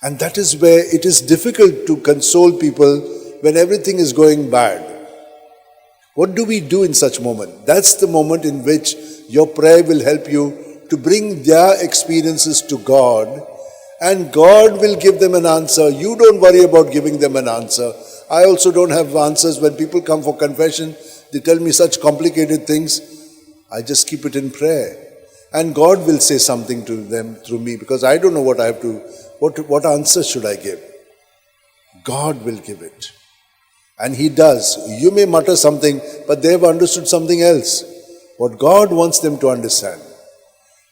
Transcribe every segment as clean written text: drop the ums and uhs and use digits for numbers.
And that is where it is difficult to console people when everything is going bad. What do we do in such moment? That's the moment in which your prayer will help you to bring their experiences to God, and God will give them an answer. You don't worry about giving them an answer. I also don't have answers. When people come for confession, they tell me such complicated things. I just keep it in prayer. And God will say something to them through me, because I don't know what I have to, what answer should I give? God will give it. And He does. You may mutter something, but they have understood something else. What God wants them to understand.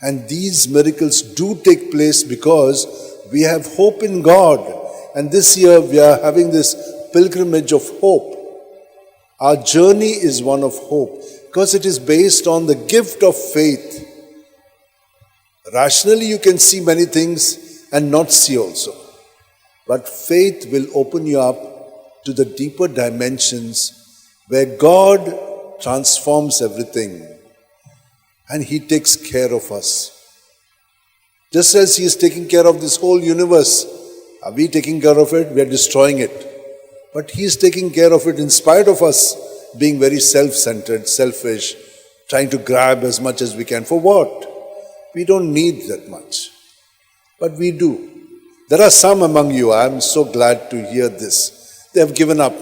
And these miracles do take place because we have hope in God. And this year we are having this pilgrimage of hope. Our journey is one of hope because it is based on the gift of faith. Rationally you can see many things and not see also. But faith will open you up to the deeper dimensions where God transforms everything. And He takes care of us. Just as He is taking care of this whole universe, are we taking care of it? We are destroying it. But He is taking care of it in spite of us being very self-centered, selfish, trying to grab as much as we can. For what? We don't need that much. But we do. There are some among you, I am so glad to hear this. They have given up.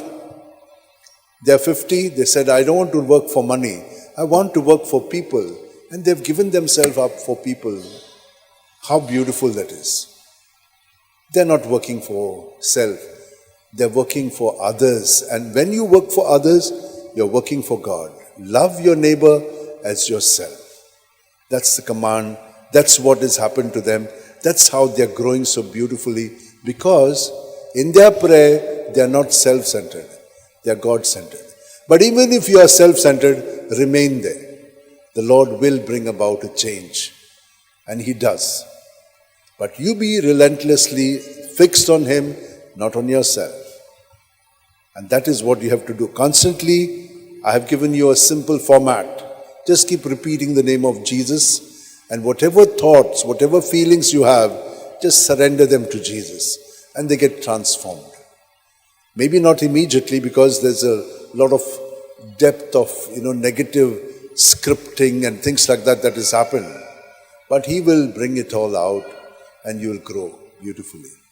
They are 50, they said, I don't want to work for money. I want to work for people. And they've given themselves up for people. How beautiful that is. They're not working for self. They're working for others. And when you work for others, you're working for God. Love your neighbor as yourself. That's the command. That's what has happened to them. That's how they're growing so beautifully. Because in their prayer, they're not self-centered. They're God-centered. But even if you are self-centered, remain there. The Lord will bring about a change. And He does. But you be relentlessly fixed on Him, not on yourself. And that is what you have to do. Constantly, I have given you a simple format. Just keep repeating the name of Jesus. And whatever thoughts, whatever feelings you have, just surrender them to Jesus. And they get transformed. Maybe not immediately, because there's a lot of depth of, negative scripting and things like that has happened. But He will bring it all out and you will grow beautifully.